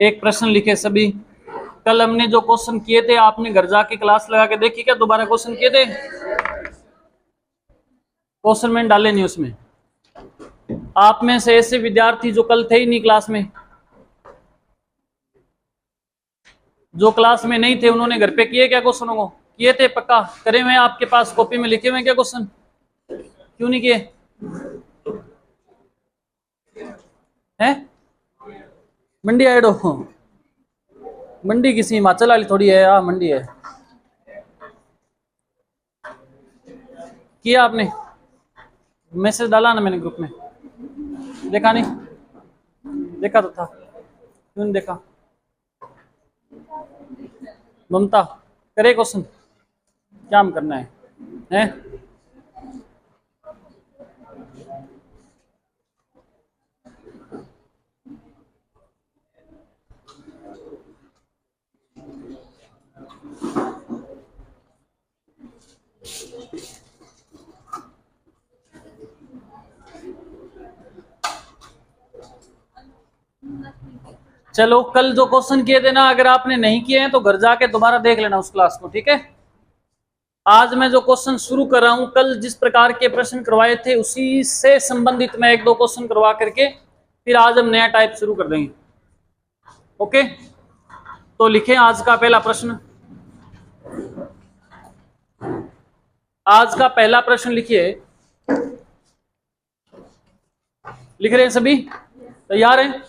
एक प्रश्न लिखे सभी। कल हमने जो क्वेश्चन किए थे आपने घर जाके क्लास लगा के देखी क्या? दोबारा क्वेश्चन किए थे? क्वेश्चन मैंने डाले नहीं उसमें। आप में से ऐसे विद्यार्थी जो कल थे ही नहीं क्लास में, जो क्लास में नहीं थे, उन्होंने घर पे किए क्या क्वेश्चनों को? किए थे पक्का? करे हुए आपके पास कॉपी में लिखे हुए क्या क्वेश्चन? क्यों नहीं किए हैं? मंडी ऐड हो? मंडी किसी हिमाचल वाली थोड़ी है, हाँ मंडी है। किया आपने? मैसेज डाला ना मैंने ग्रुप में, देखा नहीं? देखा तो था, क्यों नहीं देखा? ममता करे क्वेश्चन, क्या हम करना है हैं? चलो कल जो क्वेश्चन किए थे ना, अगर आपने नहीं किए हैं तो घर जाके दोबारा देख लेना उस क्लास को, ठीक है? आज मैं जो क्वेश्चन शुरू कर रहा हूं, कल जिस प्रकार के प्रश्न करवाए थे उसी से संबंधित मैं एक दो क्वेश्चन करवा करके फिर आज हम नया टाइप शुरू कर देंगे। ओके, तो लिखें आज का पहला प्रश्न। आज का पहला प्रश्न लिखिए। लिख रहे हैं सभी? तैयार हैं?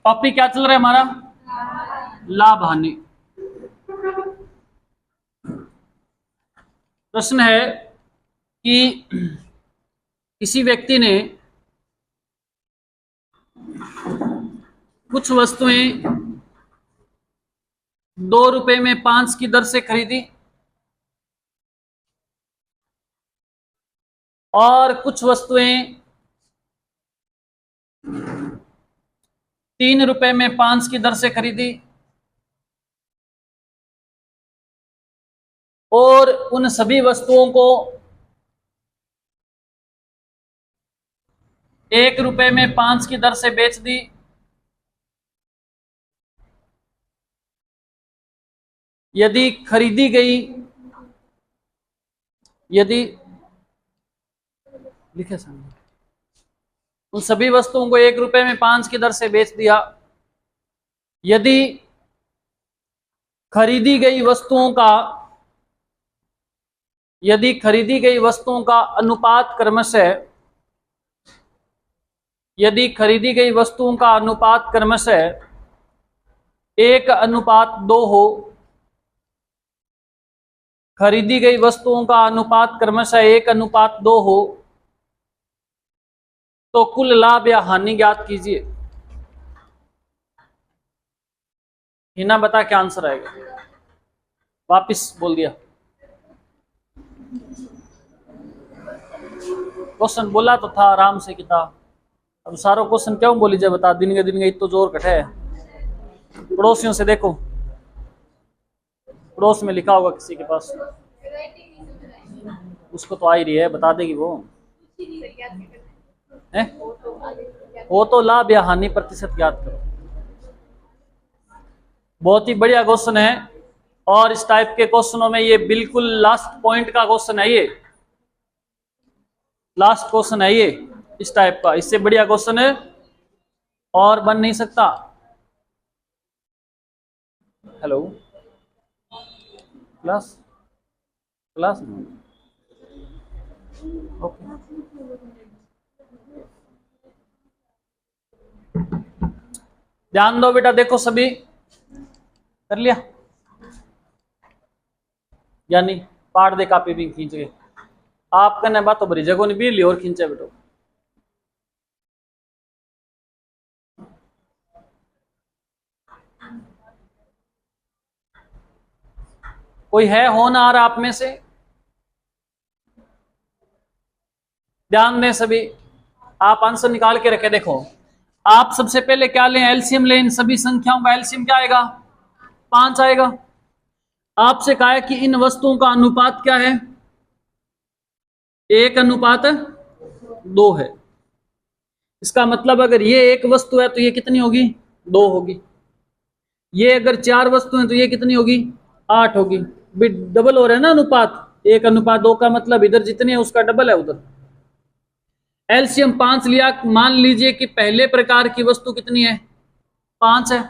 टॉपिक क्या चल रहा है हमारा? लाभ हानि। प्रश्न है कि किसी व्यक्ति ने कुछ वस्तुएं 2 रुपए में 5 की दर से खरीदी और कुछ वस्तुएं 3 रुपए में 5 की दर से खरीदी, और उन सभी वस्तुओं को 1 रुपए में 5 की दर से बेच दी। यदि खरीदी गई, यदि लिखे सामने, उन सभी वस्तुओं को 1 रुपए में 5 की दर से बेच दिया। यदि खरीदी गई वस्तुओं का, यदि खरीदी गई वस्तुओं का अनुपात क्रमशः, यदि खरीदी गई वस्तुओं का अनुपात क्रमशः 1:2 हो, खरीदी गई वस्तुओं का अनुपात क्रमशः 1:2 हो, तो कुल लाभ या हानि ज्ञात कीजिए। हिना बता क्या आंसर आएगा? वापिस बोल दिया क्वेश्चन, बोला तो था आराम से किता। अब सारा क्वेश्चन क्यों बोली जाए बता? दिन के तो जोर कटे है। पड़ोसियों से देखो, पड़ोस में लिखा होगा किसी के पास, उसको तो आ ही रही है, बता देगी वो है? वो तो लाभ या हानि प्रतिशत ज्ञात करो। बहुत ही बढ़िया क्वेश्चन है, और इस टाइप के क्वेश्चनों में ये बिल्कुल लास्ट पॉइंट का क्वेश्चन है, ये लास्ट क्वेश्चन है ये इस टाइप का। इससे बढ़िया क्वेश्चन है और बन नहीं सकता। Hello class, class okay. ध्यान दो बेटा, देखो सभी कर लिया? यानी पाठ दे कापी भी खींच गए आप, करने बात तो बड़ी जगह नहीं भी और खींचे बेटो। कोई है होनहार आप में से? ध्यान दें सभी, आप आंसर निकाल के रखे। देखो आप सबसे पहले क्या लें? एलसीएम लें। इन सभी संख्याओं का एलसीएम क्या आएगा? 5 आएगा। आपसे कहा है कि इन वस्तुओं का अनुपात क्या है? 1:2 है। इसका मतलब अगर ये एक वस्तु है तो ये कितनी होगी? 2 होगी। ये अगर 4 वस्तु हैं तो ये कितनी होगी? 8 होगी। भी डबल हो रहा है ना अनुपात, 1:2 का मतलब इधर जितने है उसका डबल है उधर। एलसीएम 5 लिया, मान लीजिए कि पहले प्रकार की वस्तु कितनी है? 5 है,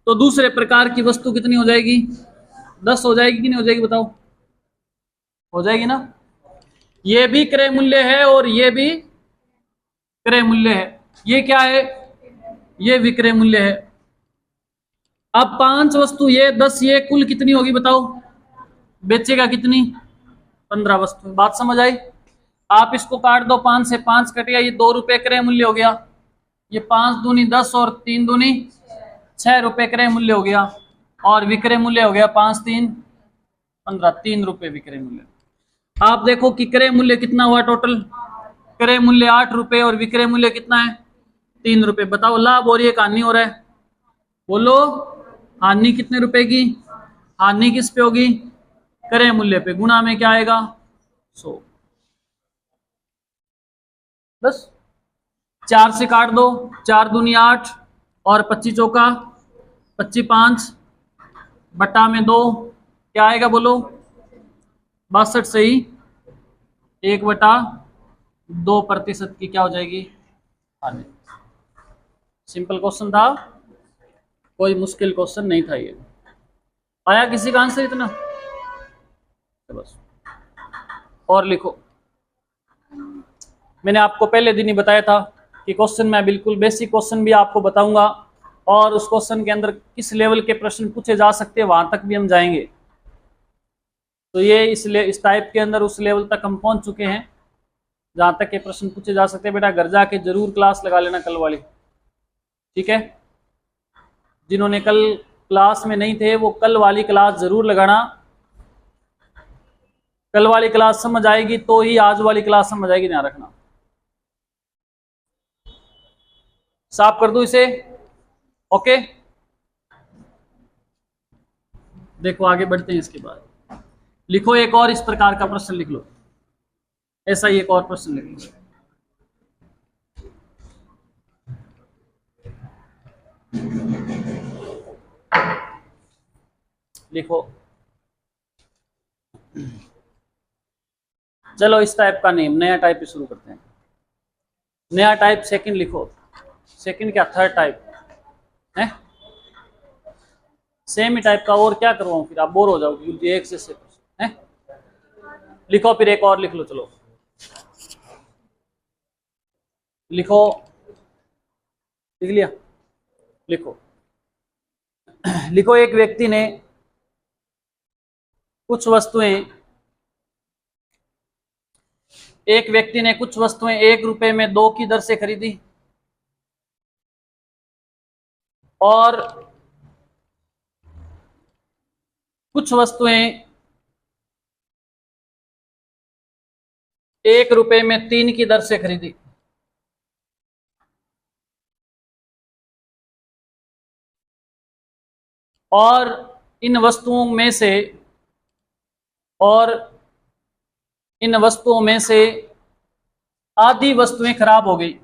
तो दूसरे प्रकार की वस्तु कितनी हो जाएगी? 10 हो जाएगी कि नहीं हो जाएगी बताओ? हो जाएगी ना। ये भी क्रय मूल्य है और ये भी क्रय मूल्य है। ये क्या है? ये विक्रय मूल्य है। अब 5 वस्तु ये 10 ये कुल कितनी होगी बताओ? बेचेगा कितनी? 15 वस्तु। बात समझ आई? आप इसको काट दो, 5 से 5 कट गया, ये 2 रुपए क्रय मूल्य हो गया। ये 5 दूनी 10 और 3 दूनी 6 रुपए क्रय मूल्य हो गया। और विक्रय मूल्य हो गया 5 3 15, 3 रुपए विक्रय मूल्य। आप देखो कि क्रय मूल्य कितना हुआ टोटल? क्रय मूल्य 8 रुपए और विक्रय मूल्य कितना है? 3 रुपए। बताओ लाभ और ये हानि हो रहा है? बोलो, हानि कितने रुपए की? हानि किस पे होगी? क्रय मूल्य पे। गुणा में क्या आएगा? 100। बस 4 से काट दो, 4 दूनी 8 और 25 चौका 25 5 बट्टा में 2, क्या आएगा बोलो? 62 सही। 1/2% की क्या हो जाएगी? हानि। सिंपल क्वेश्चन था, कोई मुश्किल क्वेश्चन नहीं था ये। आया किसी का आंसर इतना? तो बस और लिखो। मैंने आपको पहले दिन ही बताया था कि क्वेश्चन मैं बिल्कुल बेसिक क्वेश्चन भी आपको बताऊंगा और उस क्वेश्चन के अंदर किस लेवल के प्रश्न पूछे जा सकते हैं वहां तक भी हम जाएंगे। तो ये इस टाइप के अंदर उस लेवल तक हम पहुंच चुके हैं जहां तक के प्रश्न पूछे जा सकते हैं। बेटा घर जाके जरूर क्लास लगा लेना कल वाली, ठीक है? जिन्होंने कल क्लास में नहीं थे वो कल वाली क्लास जरूर लगाना। कल वाली क्लास समझ आएगी तो ही आज वाली क्लास समझ आएगी, ध्यान रखना। साफ कर दूं इसे? ओके, देखो आगे बढ़ते हैं। इसके बाद लिखो एक और इस प्रकार का प्रश्न लिख लो। ऐसा ही एक और प्रश्न लिख लो। लिखो, चलो इस टाइप का नहीं, नया टाइप ही शुरू करते हैं। नया टाइप सेकंड लिखो। सेकंड क्या, थर्ड टाइप है? सेम ही टाइप का और क्या करवाऊं फिर? आप बोर हो जाओगे एक से है। लिखो फिर एक और लिख लो। चलो लिखो, लिख लिया? लिखो। लिखो एक व्यक्ति ने कुछ वस्तुएं, एक व्यक्ति ने कुछ वस्तुएं 1 रुपए में 2 की दर से खरीदी और कुछ वस्तुएं 1 रुपए में 3 की दर से खरीदी। और इन वस्तुओं में से और इन वस्तुओं में से आधी वस्तुएं खराब हो गई।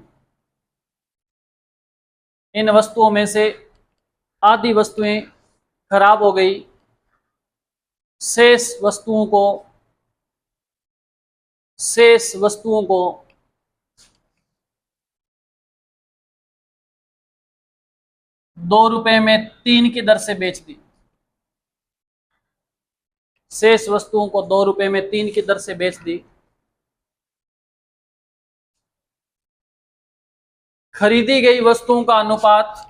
इन वस्तुओं में से आधी वस्तुएं खराब हो गई। शेष वस्तुओं को 2 रुपए में 3 की दर से बेच दी। शेष वस्तुओं को 2 रुपए में 3 की दर से बेच दी। खरीदी गई वस्तुओं का अनुपात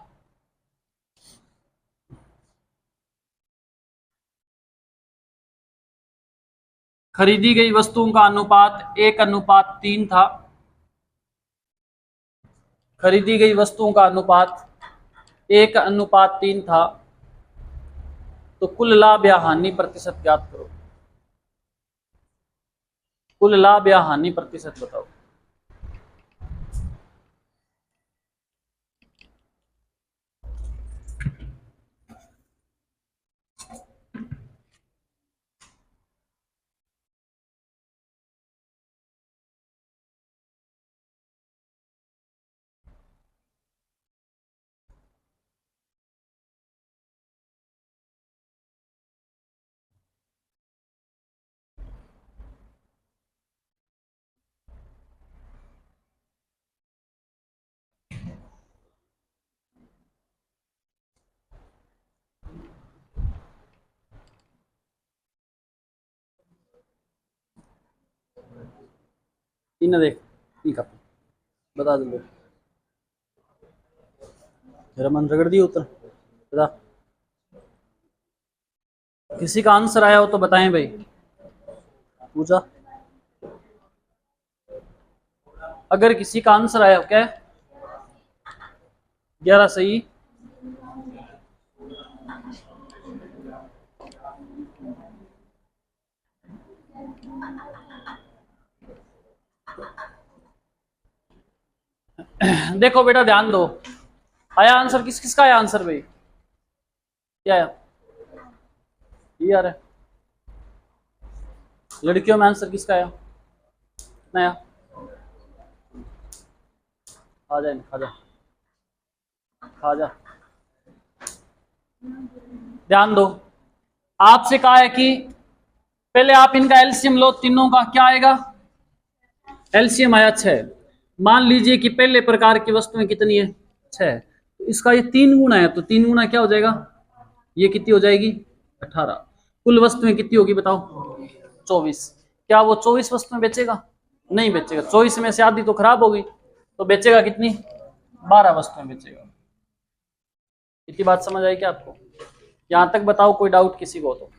खरीदी गई वस्तुओं का अनुपात 1:3 था। खरीदी गई वस्तुओं का अनुपात 1:3 था। तो कुल लाभ या हानि प्रतिशत ज्ञात करो। कुल लाभ या हानि प्रतिशत बताओ। इन्हें देख ठीक है बता दो मेरा मन रगड़ दिया उत्तर बता किसी का आंसर आया हो तो बताएं भाई पूछा अगर किसी का आंसर आया हो क्या 11 सही देखो बेटा ध्यान दो आया आंसर किस किस का आया आंसर भाई क्या आया ये आ रहा है लड़कियों में आंसर किसका आया नया आ जाए खा जा खा जा ध्यान दो आपसे कहा है कि पहले आप इनका एलसीएम लो तीनों का क्या आएगा एलसीएम आया 6 मान लीजिए कि पहले प्रकार की वस्तुएं कितनी है 6 तो इसका ये 3 गुना है तो 3 गुना क्या हो जाएगा ये कितनी हो जाएगी 18 कुल वस्तुएं कितनी होगी बताओ 24 क्या वो 24 वस्तुएं बेचेगा नहीं बेचेगा 24 में से आधी तो खराब होगी तो बेचेगा कितनी 12 वस्तुएं बेचेगा इतनी बात समझ आई क्या आपको यहां तक बताओ कोई डाउट किसी को तो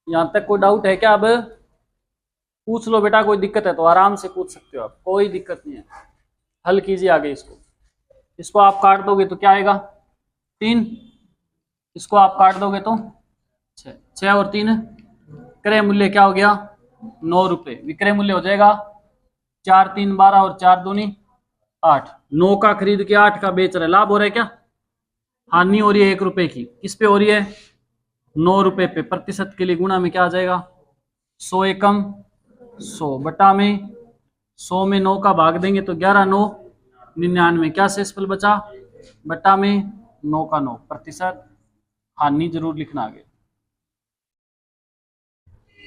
यहां तक कोई डाउट है क्या अब पूछ लो बेटा कोई दिक्कत है तो आराम से पूछ सकते हो आप कोई दिक्कत नहीं है हल कीजिए आगे इसको आप काट दोगे तो क्या आएगा 3 इसको आप काट दोगे तो 6 और 3 क्रय मूल्य क्या हो गया 9 रुपए विक्रय मूल्य हो जाएगा 4 3 12 और 4 दूनी 8 9 का खरीद के 8 का बेच रहे लाभ हो रहा है क्या हानि हो रही है 1 रुपए की किस पे हो रही है 9 रुपए पे प्रतिशत के लिए गुणा में क्या आ जाएगा 100 एकम 100 बटा में 100 में 9 का भाग देंगे तो 11 9 99 क्या शेषफल बचा बटा में 9 का 9 प्रतिशत हानि जरूर लिखना आगे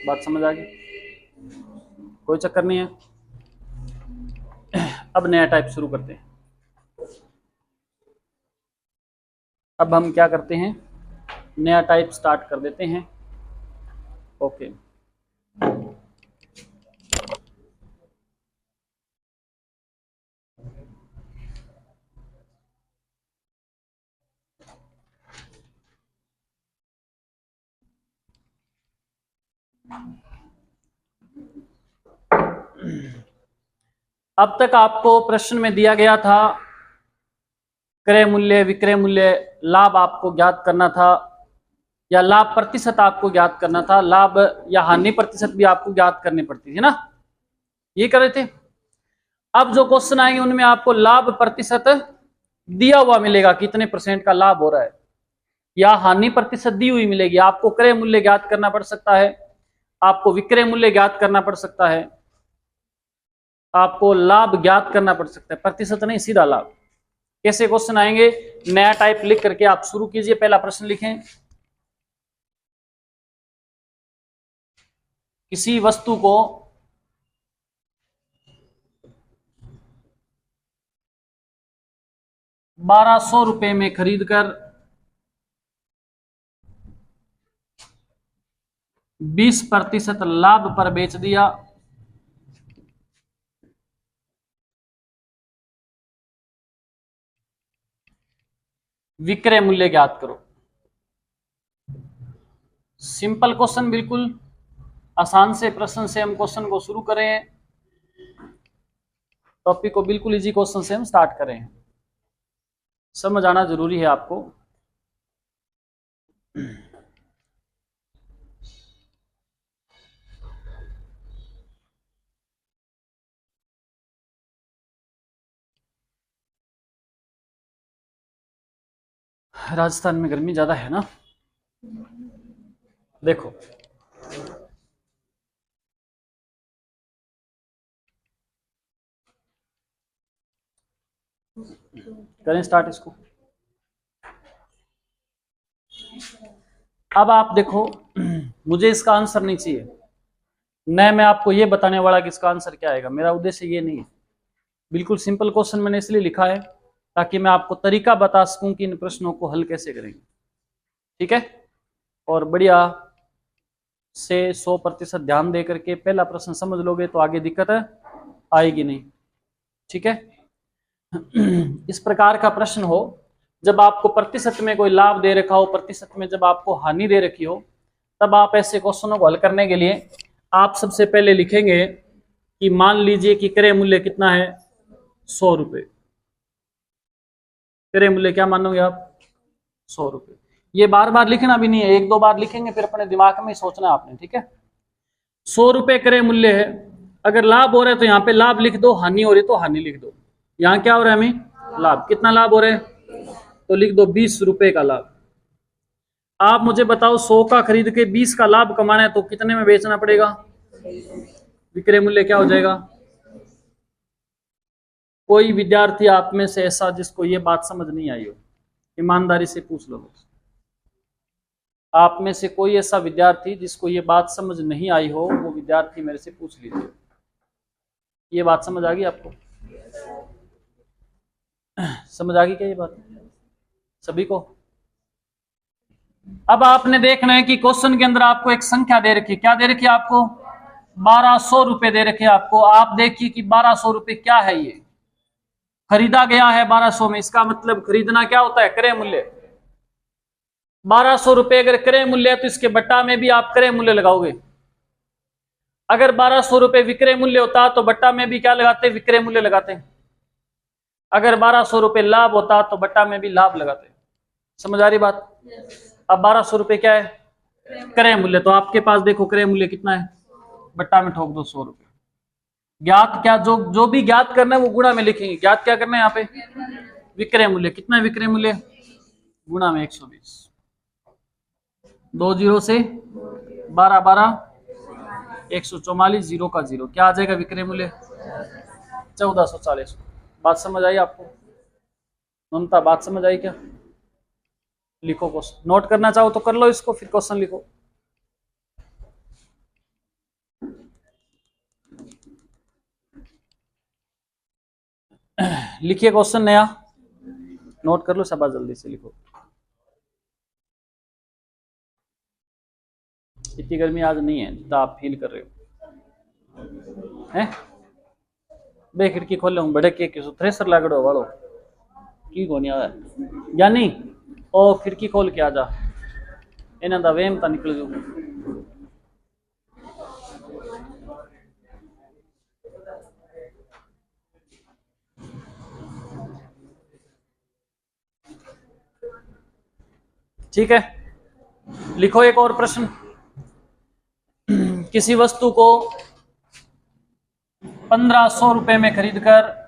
बात समझ आ गई कोई चक्कर नहीं है अब नया टाइप शुरू करते हैं अब हम क्या करते हैं नया टाइप स्टार्ट कर देते हैं ओके अब तक आपको प्रश्न में दिया गया था क्रय मूल्य विक्रय मूल्य लाभ आपको ज्ञात करना था या लाभ प्रतिशत आपको ज्ञात करना था लाभ या हानि प्रतिशत भी आपको ज्ञात करनी पड़ती थी ना ये कर रहे थे अब जो क्वेश्चन आएंगे उनमें आपको लाभ प्रतिशत दिया हुआ मिलेगा कितने % का लाभ हो रहा है या हानि प्रतिशत दी हुई मिलेगी आपको क्रय मूल्य ज्ञात करना पड़ सकता है आपको विक्रय मूल्य ज्ञात करना पड़ सकता है आपको लाभ ज्ञात करना पड़ सकता है प्रतिशत नहीं सीधा लाभ कैसे क्वेश्चन आएंगे नया टाइप लिख करके आप शुरू कीजिए पहला प्रश्न लिखें किसी वस्तु को ₹1200 में खरीद कर 20% लाभ पर बेच दिया विक्रय मूल्य ज्ञात करो सिंपल क्वेश्चन बिल्कुल आसान से प्रश्न से हम क्वेश्चन को शुरू करें टॉपिक को बिल्कुल इजी क्वेश्चन से हम स्टार्ट करें समझ आना जरूरी है आपको राजस्थान में गर्मी ज्यादा है ना देखो करें स्टार्ट इसको अब आप देखो मुझे इसका आंसर नहीं चाहिए न मैं आपको ये बताने वाला कि इसका आंसर क्या आएगा मेरा उद्देश्य ये नहीं है बिल्कुल सिंपल क्वेश्चन मैंने इसलिए लिखा है ताकि मैं आपको तरीका बता सकूं कि इन प्रश्नों को हल कैसे करेंगे ठीक है और बढ़िया से 100% ध्यान दे करके पहला प्रश्न समझ लोगे तो आगे दिक्कत आएगी नहीं। ठीक है। इस प्रकार का प्रश्न हो, जब आपको प्रतिशत में कोई लाभ दे रखा हो, प्रतिशत में जब आपको हानि दे रखी हो, तब आप ऐसे क्वेश्चनों को हल करने के लिए आप सबसे पहले लिखेंगे कि मान लीजिए कि क्रय मूल्य कितना है, 100 रुपए। क्रय मूल्य क्या मानोगे आप, 100 रुपए। ये बार बार लिखना भी नहीं है, एक दो बार लिखेंगे फिर अपने दिमाग में सोचना आपने। ठीक है, 100 रुपए क्रय मूल्य है। अगर लाभ हो रहा है तो यहाँ पे लाभ लिख दो, हानि हो रही तो हानि लिख दो। यहाँ क्या हो रहा है हमें, लाभ। कितना लाभ हो रहा है, तो लिख दो 20 रुपए का लाभ। आप मुझे बताओ 100 का खरीद के 20 का लाभ कमाना है तो कितने में बेचना पड़ेगा, विक्रय मूल्य क्या हो जाएगा। कोई विद्यार्थी आप में से ऐसा जिसको ये बात समझ नहीं आई हो, ईमानदारी से पूछ लो। आप में से कोई ऐसा विद्यार्थी जिसको ये बात समझ नहीं आई हो, वो विद्यार्थी मेरे से पूछ लीजिए। ये बात समझ आ गई आपको, समझ आ गई क्या ये बात सभी को। अब आपने देखना है कि क्वेश्चन के अंदर आपको एक संख्या दे रखी है। क्या दे रखी है आपको, 1200 रुपए दे रखे आपको। आप देखिए कि 1200 रुपए क्या है, ये खरीदा गया है 1200 में। इसका मतलब खरीदना क्या होता है, क्रय मूल्य। 1200 रुपए अगर क्रय मूल्य है तो इसके बट्टा में भी आप क्रय मूल्य लगाओगे। अगर 1200 रुपए विक्रय मूल्य होता तो बट्टा में भी क्या लगाते, विक्रय मूल्य लगाते। अगर 1200 रुपए लाभ होता तो बट्टा में भी लाभ लगाते। समझ आ रही बात। अब 1200 रुपए क्या है, क्रय मूल्य। तो आपके पास देखो क्रय मूल्य कितना है, बट्टा में ठोक दो 100 रुपए। ज्ञात क्या, जो भी ज्ञात करना है वो गुणा में लिखेंगे। ज्ञात क्या करना है यहाँ पे, विक्रय मूल्य। कितना है विक्रय मूल्य, गुणा में 120। 2 जीरो से 12 12 144, जीरो का जीरो। क्या आ जाएगा विक्रय मूल्य, 1440। बात समझ आई आपको ममता, बात समझ आई क्या। लिखो क्वेश्चन, नोट करना चाहो तो कर लो इसको, फिर क्वेश्चन लिखो। लिखिए क्वेश्चन नया, नोट कर लो शाबाश, जल्दी से लिखो। इतनी गर्मी आज नहीं है जितना आप फील कर रहे हो हैं। बे खिड़की खोल ले, बड़े के थ्रेसर लागड़ो वालो की कोनी आवे यानी ओ खिड़की खोल के आ जा, इन्हां दा वेम ता निकल जाओ। ठीक है, लिखो एक और प्रश्न। किसी वस्तु को 1500 रुपए में खरीदकर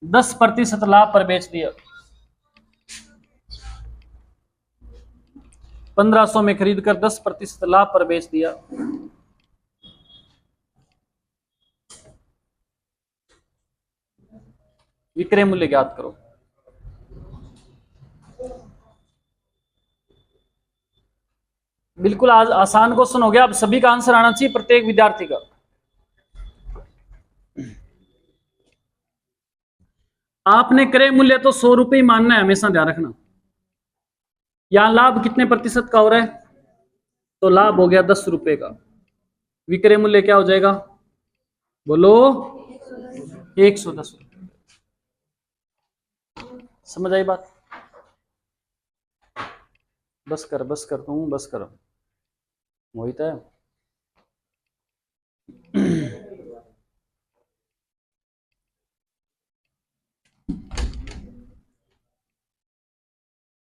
10% लाभ पर बेच दिया। 1500 में खरीदकर 10% लाभ पर बेच दिया। विक्रय मूल्य ज्ञात करो। बिल्कुल आज आसान क्वेश्चन हो गया। अब सभी का आंसर आना चाहिए, प्रत्येक विद्यार्थी का। आपने क्रय मूल्य तो 100 रुपए ही मानना है, हमेशा ध्यान रखना। यहां लाभ कितने प्रतिशत का हो रहा है, तो लाभ हो गया 10 रुपए का। विक्रय मूल्य क्या हो जाएगा, बोलो 110 रुपए। समझ आई बात। बस कर तू बस कर, मोहित है।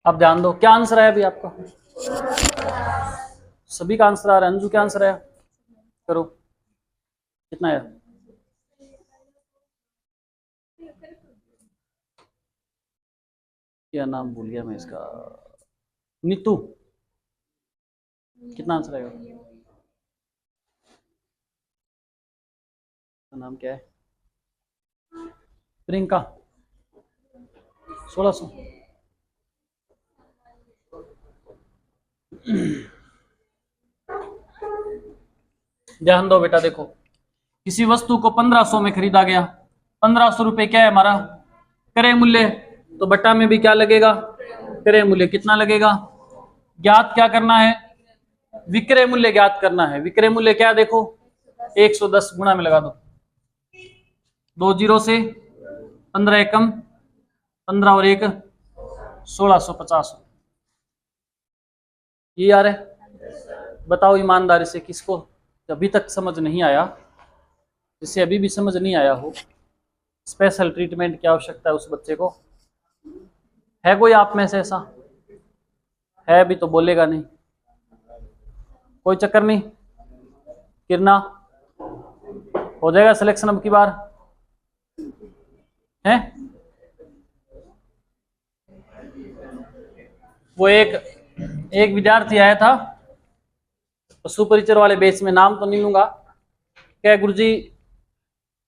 अब ध्यान दो, क्या आंसर है अभी आपका, सभी का आंसर आ रहा है। अंजू क्या आंसर है, करो कितना है, क्या नाम भूल गया मैं इसका, नीतू। कितना आंसर आएगा, नाम क्या है, प्रियंका 1600। ध्यान दो बेटा, देखो किसी वस्तु को 1500 में खरीदा गया। 1500 रुपए क्या है हमारा क्रय मूल्य, तो बट्टा में भी क्या लगेगा, क्रय मूल्य। कितना लगेगा, ज्ञात क्या करना है, विक्रय मूल्य ज्ञात करना है। विक्रय मूल्य क्या देखो, 110 गुणा में लगा दो, 2 जीरो से 15 एकम 15 और 1 1650। ये आ रहा है। बताओ ईमानदारी से किसको अभी तक समझ नहीं आया, जिसे अभी भी समझ नहीं आया हो, स्पेशल ट्रीटमेंट की आवश्यकता है उस बच्चे को? है कोई आप में से ऐसा? है भी तो बोलेगा नहीं। कोई चक्कर नहीं, किरना हो जाएगा सिलेक्शन अब की बार है। वो एक विद्यार्थी आया था पशु परिचर वाले बेच में, नाम तो नहीं लूंगा, क्या गुरुजी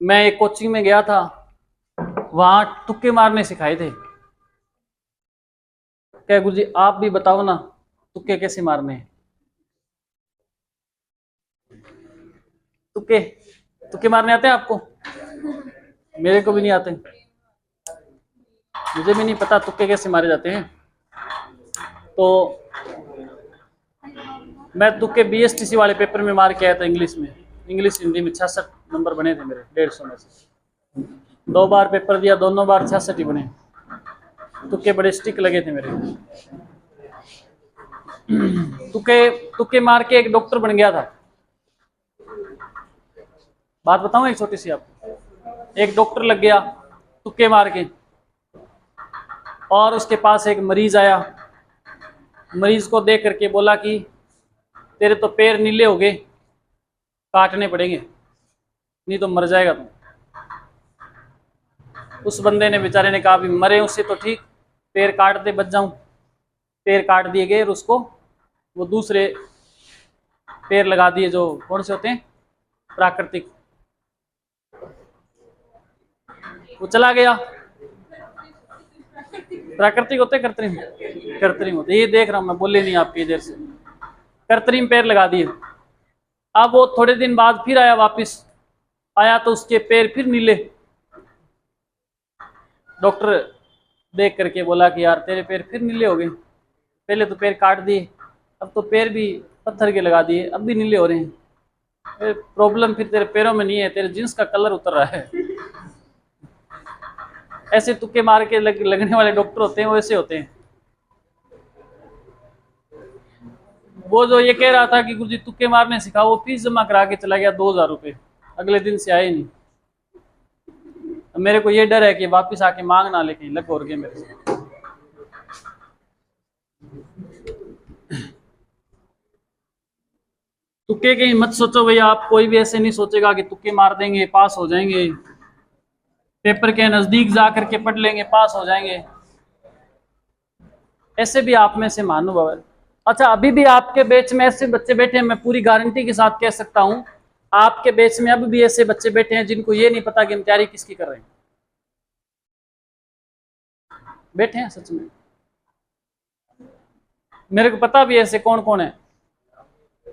मैं एक कोचिंग में गया था, वहां तुक्के मारने सिखाए थे। क्या गुरुजी आप भी बताओ ना तुक्के कैसे मारने हैं? तुक्के मारने आते हैं आपको? मेरे को भी नहीं आते, मुझे भी नहीं पता तुक्के कैसे मारे जाते हैं। तो मैं तुक्के BSTC वाले पेपर में मार के आया था, इंग्लिश हिंदी में 66 नंबर बने थे मेरे 150 में से। 2 बार पेपर दिया, दोनों बार 66 ही बने। तुक्के बड़े स्टिक लगे थे मेरे। तुक्के मार के एक डॉक्टर बन गया था। बात बताऊं एक छोटी सी आपको, एक डॉक्टर लग गया तुक्के मार के, और उसके पास एक मरीज आया। मरीज को देख करके बोला कि तेरे तो पैर नीले हो गए, काटने पड़ेंगे नहीं तो मर जाएगा तू। उस बंदे ने बेचारे ने कहा भी मरे उससे तो ठीक, पैर काट दे बच जाऊं। पैर काट दिए गए और उसको वो दूसरे पैर लगा दिए, जो कौन से होते हैं प्राकृतिक। वो चला गया। प्राकृतिक होते कृत्रिम? कृत्रिम होते। ये देख रहा हूं मैं, बोले नहीं आपकी इधर से। कृत्रिम पैर लगा दिए। अब वो थोड़े दिन बाद फिर आया, वापस आया तो उसके पैर फिर नीले। डॉक्टर देख करके बोला कि यार तेरे पैर फिर नीले हो गए, पहले तो पैर काट दिए, अब तो पैर भी पत्थर के लगा दिए, अब भी नीले हो रहे हैं। प्रॉब्लम फिर तेरे पैरों में नहीं है, तेरे जींस का कलर उतर रहा है। ऐसे तुक्के मार के लगने वाले डॉक्टर होते हैं, वो ऐसे होते हैं। वो जो ये कह रहा था कि गुरुजी तुक्के मारने सिखाओ, वो फीस जमा करा के चला गया 2000 रुपये, अगले दिन से आए नहीं। मेरे को ये डर है कि वापस आके मांग ना ले कहीं लग और गए मेरे से। तुक्के कहीं मत सोचो भैया, आप कोई भी ऐसे नहीं सोचेगा कि तुक्के मार देंगे पास हो जाएंगे, पेपर के नजदीक जा करके पढ़ लेंगे पास हो जाएंगे। ऐसे भी आप में से महानुभाव है। अच्छा, अभी भी आपके बैच में ऐसे बच्चे बैठे हैं, मैं पूरी गारंटी के साथ कह सकता हूं आपके बैच में अभी भी ऐसे बच्चे बैठे हैं जिनको ये नहीं पता कि हम तैयारी किसकी कर रहे हैं। बैठे हैं सच में, मेरे को पता भी ऐसे कौन कौन है,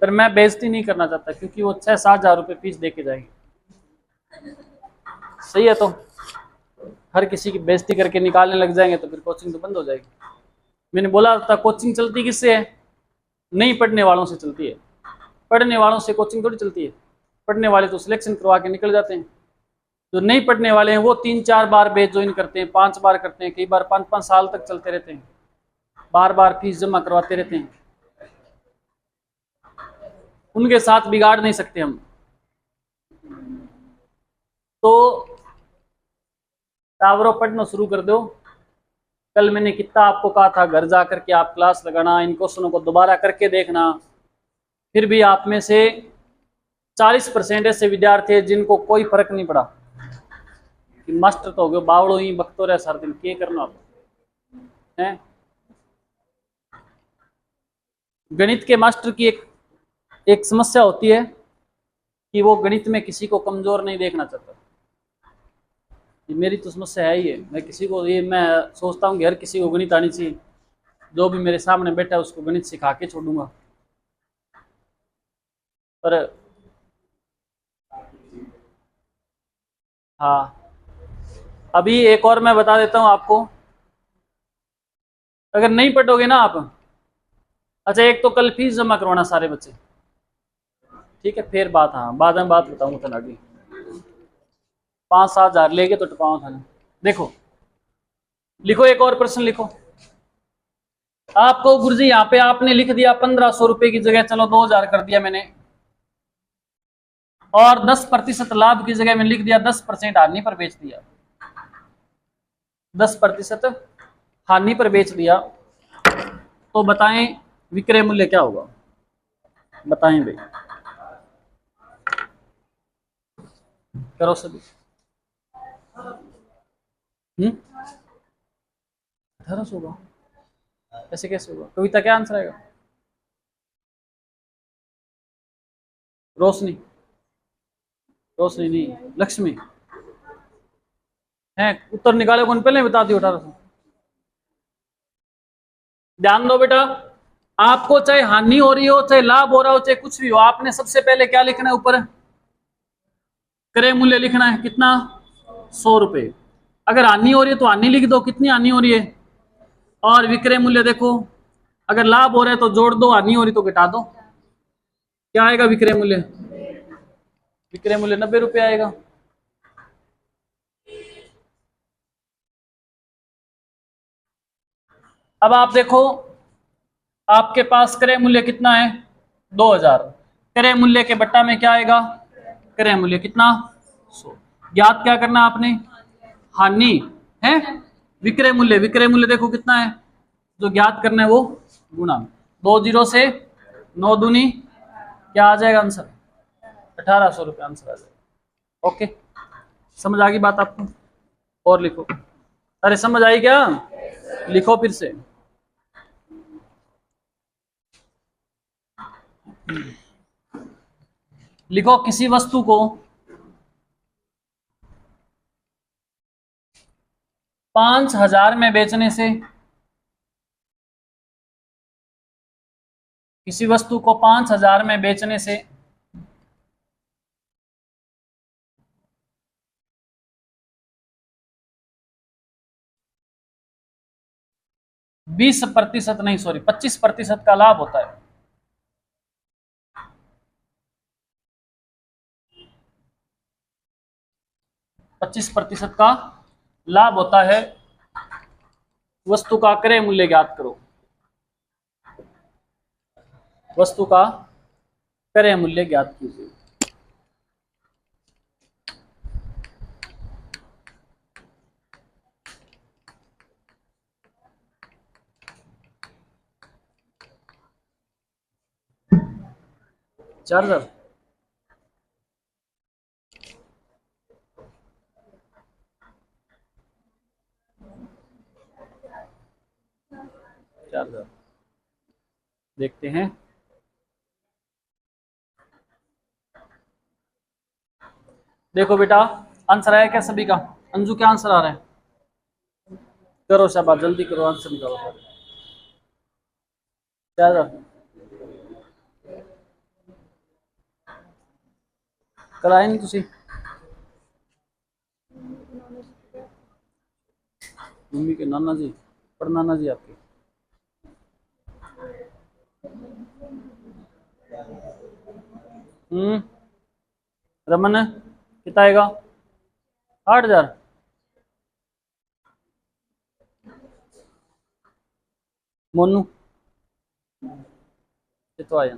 पर मैं बेइज्जती नहीं करना चाहता क्योंकि वो 6-7 हजार रुपये फीस दे के जाएंगे। सही है, तो हर किसी की बेइज्जती करके निकालने लग जाएंगे तो फिर कोचिंग तो बंद हो जाएगी। मैंने बोला था कोचिंग चलती किससे है? नहीं पढ़ने वालों से चलती है। पढ़ने वालों से कोचिंग थोड़ी चलती है। पढ़ने वाले तो सिलेक्शन करवा के निकल जाते हैं। जो नहीं पढ़ने वाले हैं वो 3-4 बार बैच ज्वाइन करते हैं, 5 बार करते हैं, कई बार 5-5 साल तक चलते रहते हैं, बार बार फीस जमा करवाते रहते हैं। उनके साथ बिगाड़ नहीं सकते हम। तो टावरों पढ़ना शुरू कर दो। कल मैंने कितना आपको कहा था घर जा करके आप क्लास लगाना, इन क्वेश्चनों को दोबारा करके देखना। फिर भी आप में से 40% ऐसे विद्यार्थी हैं जिनको कोई फर्क नहीं पड़ा कि मास्टर तो हो गए बावड़ो ही बकतो रहे सारा दिन, क्या करना आप है। गणित के मास्टर की एक समस्या होती है कि वो गणित में किसी को कमजोर नहीं देखना चाहता। ये मेरी तो समस्या है ही है। मैं किसी को मैं सोचता हूँ कि हर किसी को गणित आनी चाहिए। जो भी मेरे सामने बैठा है उसको गणित सिखा के छोड़ूंगा। पर हाँ, अभी एक और मैं बता देता हूँ आपको, अगर नहीं पढ़ोगे ना आप अच्छा, एक तो कल फीस जमा करवाना सारे बच्चे, ठीक है, फिर बात, हाँ बाद में बात बताऊंगा कल आगे। 5-7 हज़ार लेके तो टपाओ था ना। देखो लिखो, एक और प्रश्न लिखो। आपको गुरुजी यहाँ पे आपने लिख दिया 1500 रुपए की जगह चलो 2000 कर दिया मैंने, और 10% लाभ की जगह मैंने लिख दिया 10% हानि पर बेच दिया, 10% हानि पर बेच दिया, तो बताएं विक्रय मूल्य क्या होगा? बताएं भाई, करो सभी। 1800 होगा? ऐसे कैसे होगा? कविता क्या आंसर आएगा? रोशनी, रोशनी नहीं, लक्ष्मी है। उत्तर निकाले कौन, पहले बता दियो 1800। ध्यान दो बेटा, आपको चाहे हानि हो रही हो, चाहे लाभ हो रहा हो, चाहे कुछ भी हो, आपने सबसे पहले क्या लिखना है? ऊपर क्रय मूल्य लिखना है, कितना? 100 रुपए। अगर हानि हो रही है तो हानि लिख दो, कितनी हानि हो रही है, और विक्रय मूल्य देखो, अगर लाभ हो रहा है तो जोड़ दो, हानि हो रही तो घटा दो। क्या आएगा विक्रय मूल्य? विक्रय मूल्य 90 रुपए आएगा। अब आप देखो, आपके पास क्रय मूल्य कितना है? 2000। क्रय मूल्य के बट्टा में क्या आएगा? क्रय मूल्य कितना? 100। ज्ञात क्या करना आपने? हानि है, विक्रय मूल्य, विक्रय मूल्य देखो कितना है जो ज्ञात करना है, वो गुणा 2 जीरो से 9 दूनी क्या आ जाएगा आंसर? 1800 रुपये आंसर आ जाएगा। ओके, समझ आ गई बात आपको? और लिखो। अरे समझ आई क्या? लिखो फिर से। लिखो, किसी वस्तु को 5000 में बेचने से, किसी वस्तु को 5000 में बेचने से 20% नहीं, सॉरी 25% का लाभ होता है। 25% का लाभ होता है। वस्तु का क्रय मूल्य ज्ञात करो, वस्तु का क्रय मूल्य ज्ञात कीजिए। चार्जर, चार्जर देखते हैं। देखो बेटा, आंसर आया क्या सभी का? अंजू क्या आंसर आ रहा है? करो शाबाश, जल्दी करो, आंसर निकालो। चार्जर कल आए नहीं तुसी? मम्मी के नाना जी, पर नाना जी आपके? रमन कितना आएगा? 8000। मोनू ये तो आया।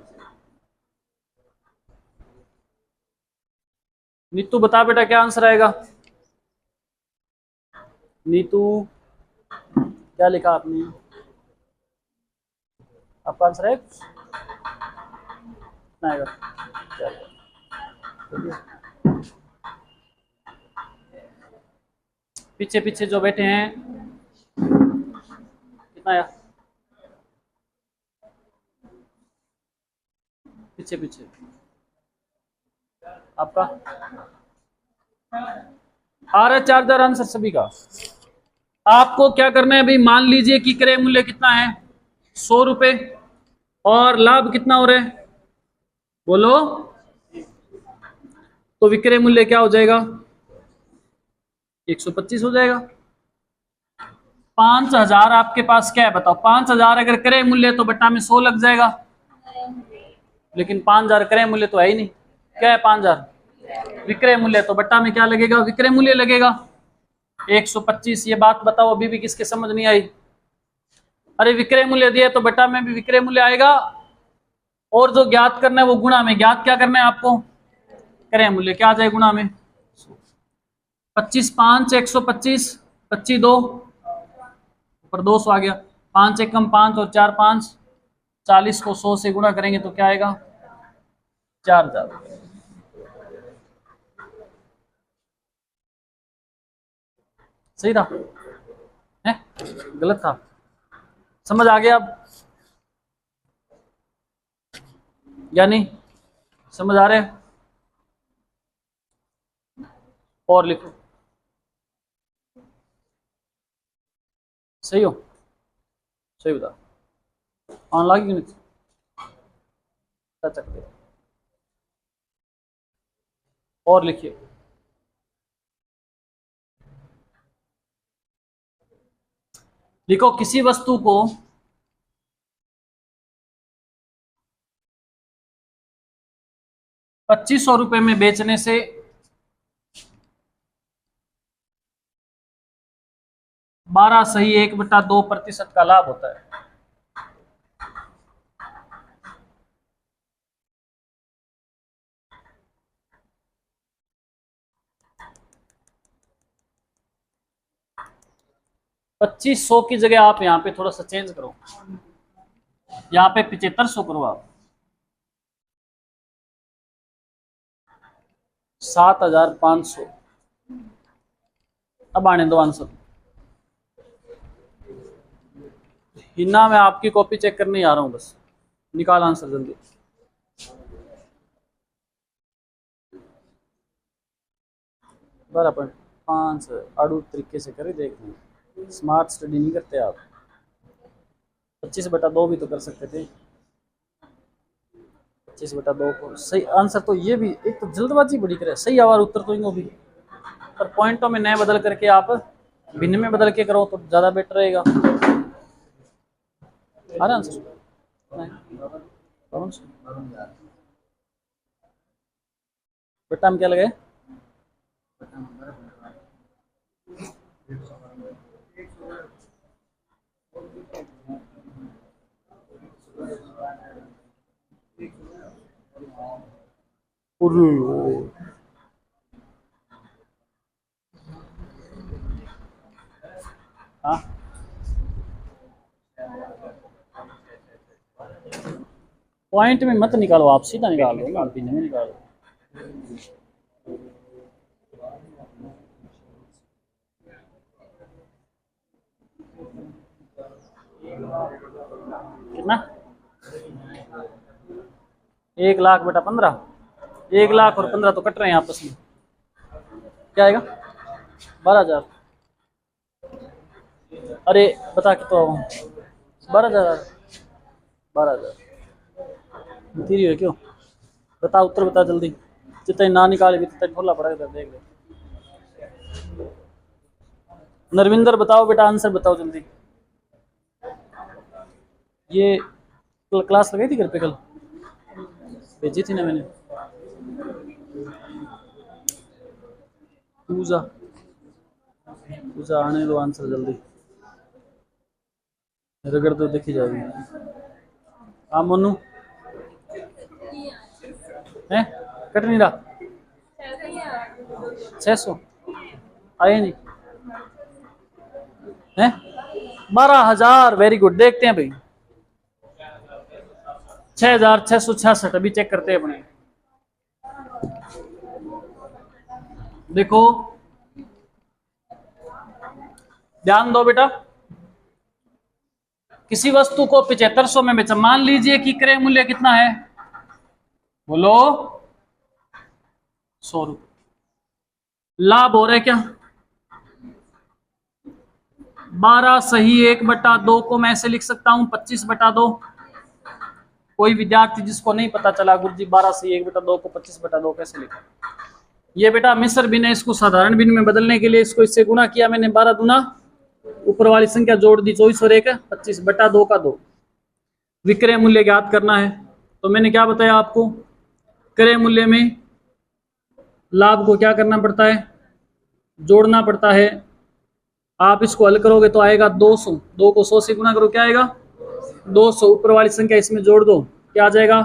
नीतू बता बेटा क्या आंसर आएगा? नीतू क्या लिखा आपने? आपका आंसर है कितना आएगा? पीछे पीछे जो बैठे हैं, कितना आया? पीछे पीछे आपका आ रहा है 4000 आंसर सभी का। आपको क्या करना है भाई? मान लीजिए कि क्रय मूल्य कितना है? 100 रुपए, और लाभ कितना हो रहा है बोलो? तो विक्रय मूल्य क्या हो जाएगा? 125 हो जाएगा। 5,000 आपके पास क्या है बताओ। 5,000 अगर क्रय मूल्य तो बट्टा में 100 लग जाएगा, लेकिन 5,000 क्रय मूल्य तो है ही नहीं। क्या है 5,000 विक्रय मूल्य, तो बट्टा में क्या लगेगा, विक्रय मूल्य लगेगा 125। ये बात बताओ अभी भी किसके समझ नहीं आई। अरे विक्रय मूल्य दिया तो बट्टा में भी विक्रय मूल्य आएगा, और जो ज्ञात करना है वो गुणा में। ज्ञात क्या करना है आपको, क्रय मूल्य। क्या आ जाए गुणा में, 25 5 125, 25 2 ऊपर 200 आ गया, 5 एकम 5 और 4 5, 40 को 100 से गुणा करेंगे तो क्या आएगा 4,000। सही था है, गलत था, समझ आ गया अब या नहीं, समझ आ रहे। और लिखो, सही हो, सही बता, ऑन लागी यूनिट सकते। और लिखिए, लिखो किसी वस्तु को 2500 रुपए में बेचने से 12.1/2% का लाभ होता है। $2500 की जगह आप यहाँ पे थोड़ा सा चेंज करो, यहाँ पे 7500 करो आप, 7,500। अब आने दो आंसर। हिन्ना मैं आपकी कॉपी चेक करने आ रहा हूँ, बस निकाल आंसर जल्दी। बराबर 5 आड़ू तरीके से करे, देख लें, स्मार्ट स्टडी नहीं करते आप। 25/2 भी तो कर सकते थे। 25/2 को सही आंसर तो ये भी, एक तो जल्दबाजी बड़ी करे, सही आवाज उत्तर तो इनको भी, पर पॉइंटों में नए बदल करके आप भिन्न में बदल के करो तो ज्यादा बेटर रहेगा। आ रहा आंसर बेटा, हम क्या लगे, हाँ पॉइंट में मत निकालो आप, सीधा निकाल लो ना, भिन्न में निकालो। कितना 1,00,000/15, 1,00,000 और 15 तो कट रहे हैं आपस में, क्या आएगा 12,000। अरे बता कितना हुआ, 12,000, 12,000 तेरी है क्यों, बता उत्तर बता जल्दी, जितना ना निकाले भी तितना खोला पड़ेगा, देख ले। नरविंदर बताओ बेटा, आंसर बताओ जल्दी। ये क्लास लगाई थी घर पे, कल भेजी थी ना मैंने, पूजा आने दो आंसर जल्दी, रगड़ तो देखी जाएगी। हाँ मोनू है, कट नहीं रहा, 600 आए नहीं है, 12,000, वेरी गुड। देखते हैं भाई 6,666 अभी चेक करते हैं अपने। देखो ध्यान दो बेटा, किसी वस्तु को 7500 में बेचा, मान लीजिए कि क्रय मूल्य कितना है, बोलो 100 रुपये, लाभ हो रहा है क्या 12.1/2 को मैं ऐसे लिख सकता हूं 25/2। कोई विद्यार्थी जिसको नहीं पता चला गुरुजी 12.1/2 को 25/2 कैसे लिखा, ये बेटा मिश्र भिन्न है, इसको साधारण भिन्न में बदलने के लिए इसको इससे गुणा किया मैंने, 12 दूना ऊपर वाली संख्या जोड़ दी, 24 और 1 25 बटा 2 का 2। विक्रय मूल्य ज्ञात करना है। तो मैंने क्या बताया आपको, क्रय मूल्य में लाभ को क्या करना पड़ता है, जोड़ना पड़ता है। आप इसको हल करोगे तो आएगा 200, 2 को 100 से गुना करो, क्या आएगा 200, ऊपर वाली संख्या इसमें जोड़ दो, क्या आ जाएगा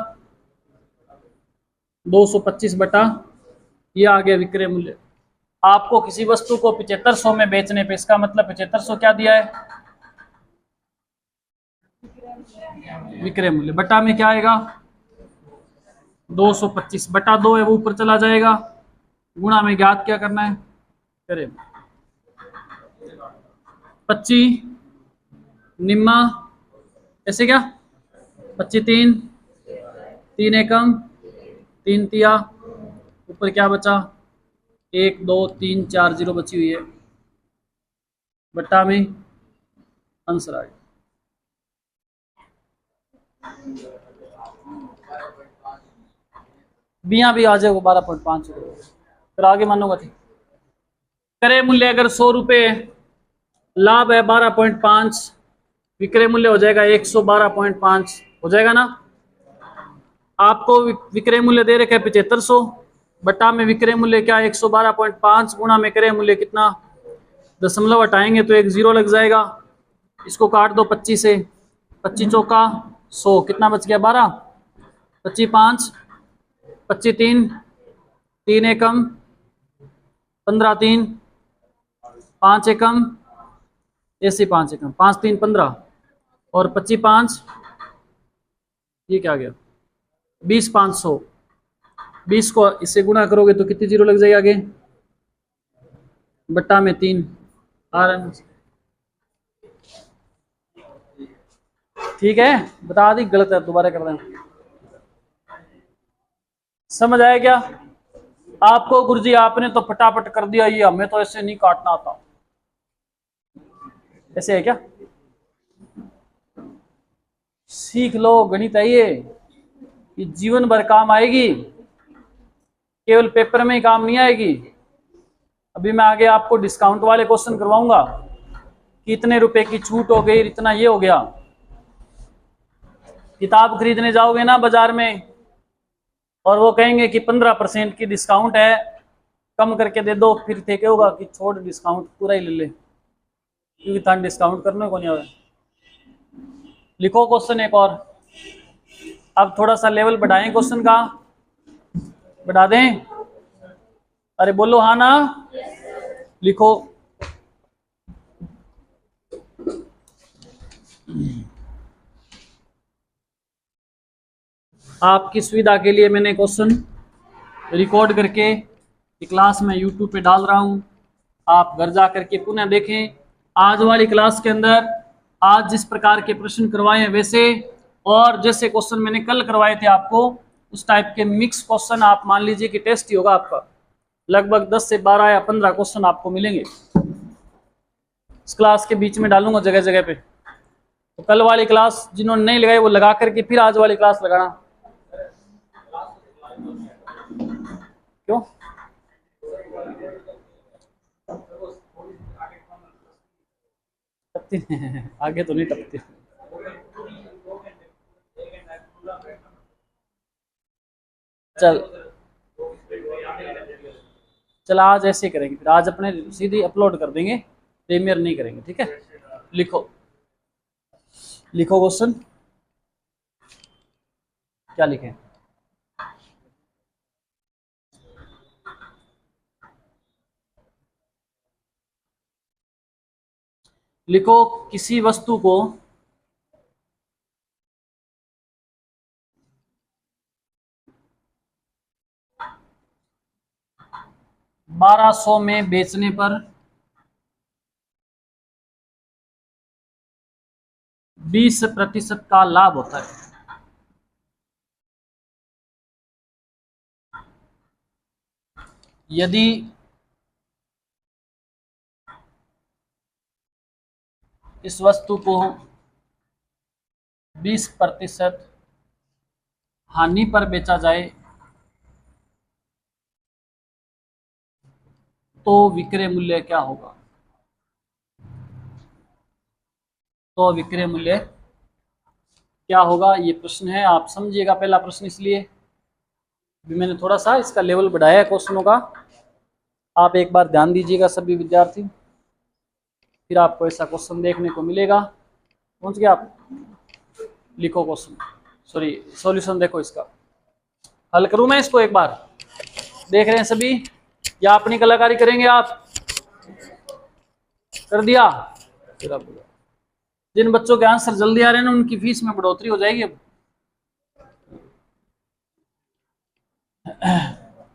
225 बटा, ये आ गया विक्रय मूल्य। आपको किसी वस्तु को 7500 में बेचने पे, इसका मतलब 7500 क्या दिया है, विक्रय मूल्य, बटा में क्या आएगा 225 बटा 2 है वो ऊपर चला जाएगा, गुणा में ज्ञात क्या करना है, करें 25 निम्मा, ऐसे क्या 25 3 3 एकम 3 तिया, ऊपर क्या बचा 1 2 3 4 जीरो बची हुई है, बट्टा में आंसर आ गया। बिया भी आ जाएगा 12.5, फिर आगे मानूंगा ठीक। क्रय मूल्य अगर 100 रुपये, लाभ है 12.5, विक्रय मूल्य हो जाएगा 112.5, हो जाएगा ना। आपको विक्रय मूल्य दे रखा है 7500, बटा में विक्रय मूल्य क्या 112.5, गुणा में क्रय मूल्य कितना, दशमलव हटाएंगे तो एक जीरो लग जाएगा, इसको काट दो 25 से, 25 चौका 100, कितना बच गया 12, 25 5 25 3 3 एकम 15 3 5 एकम, ऐसे 5 एकम 5 3 15 और 25 5, ये क्या गया 20 500, 20 को इससे गुणा करोगे तो कितनी जीरो लग जाएगी आगे, बट्टा में 3 आर, ठीक है, बता दी गलत है, दोबारा कर रहे हैं। समझ आया क्या आपको, गुरुजी आपने तो फटाफट कर दिया, ये हमें तो ऐसे नहीं काटना आता, ऐसे है क्या, सीख लो, गणित है ये जीवन भर काम आएगी, केवल पेपर में ही काम नहीं आएगी। अभी मैं आगे आपको डिस्काउंट वाले क्वेश्चन करवाऊंगा कि इतने रुपए की छूट हो गई, इतना ये हो गया। किताब खरीदने जाओगे ना बाजार में और वो कहेंगे कि 15% की डिस्काउंट है, कम करके दे दो, फिर थे क्या होगा कि छोड़ डिस्काउंट पूरा ही ले ले, क्योंकि था डिस्काउंट करने को नहीं आवे। लिखो क्वेश्चन एक और, अब थोड़ा सा लेवल बढ़ाएं क्वेश्चन का, बढ़ा दें, अरे बोलो हाँ ना, लिखो आपकी सुविधा के लिए मैंने क्वेश्चन रिकॉर्ड करके क्लास में यूट्यूब पे डाल रहा हूं, आप घर जा करके पुनः देखें। आज वाली क्लास के अंदर आज जिस प्रकार के प्रश्न करवाए हैं वैसे, और जैसे क्वेश्चन मैंने कल करवाए थे आपको उस टाइप के मिक्स क्वेश्चन, आप मान लीजिए कि टेस्ट ही होगा आपका, लगभग 10 से 12 या 15 क्वेश्चन आपको मिलेंगे, इस क्लास के बीच में डालूंगा जगह जगह पे। तो कल वाली क्लास जिन्होंने नहीं लगाई वो लगा करके फिर आज वाली क्लास लगाना, क्यों टपती आगे तो नहीं टपती। चल आज ऐसे करेंगे, फिर आज अपने सीधी अपलोड कर देंगे, प्रीमियर नहीं करेंगे, ठीक है। लिखो लिखो क्वेश्चन क्या लिखें, लिखो किसी वस्तु को 1200 में बेचने पर 20% का लाभ होता है। यदि इस वस्तु को 20% हानि पर बेचा जाए तो विक्रय मूल्य क्या होगा। तो विक्रय मूल्य क्या होगा, ये प्रश्न है। आप समझिएगा पहला प्रश्न, इसलिए भी मैंने थोड़ा सा इसका लेवल बढ़ाया है क्वेश्चनों का। आप एक बार ध्यान दीजिएगा सभी विद्यार्थी, फिर आपको ऐसा क्वेश्चन देखने को मिलेगा। पहुंच गया आप? लिखो क्वेश्चन, सॉरी सॉल्यूशन देखो इसका। हल करूं मैं इसको एक बार? देख रहे हैं सभी, या अपनी कलाकारी करेंगे आप? कर दिया? फिर आप जिन बच्चों के आंसर जल्दी आ रहे हैं ना, उनकी फीस में बढ़ोतरी हो जाएगी अब।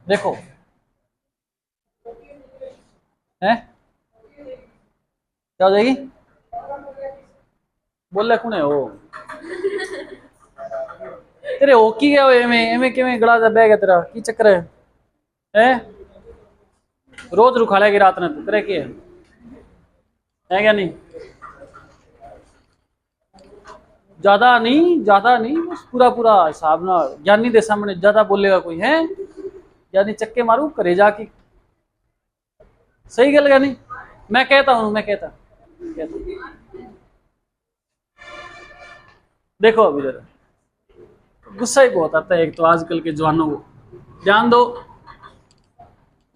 देखो है क्या हो जाएगी? बोल रहे कौन है वो? तेरे होकी क्या एमे के में गड़ा जा बैग है तेरा, की चक्कर है? रोज रुखा लेगी रात ने तो तेरे की है क्या? नहीं ज्यादा नहीं, बस पूरा पूरा हिसाब ना। ज्ञानी दे सामने ज्यादा बोलेगा कोई है? ज्ञानी चक्के मारू करे जाके। सही गल क्या नहीं? मैं कहता हूं, मैं कहता। देखो अभी जरा गुस्सा ही बहुत आता है एक तो आजकल के जवानों को। ध्यान दो,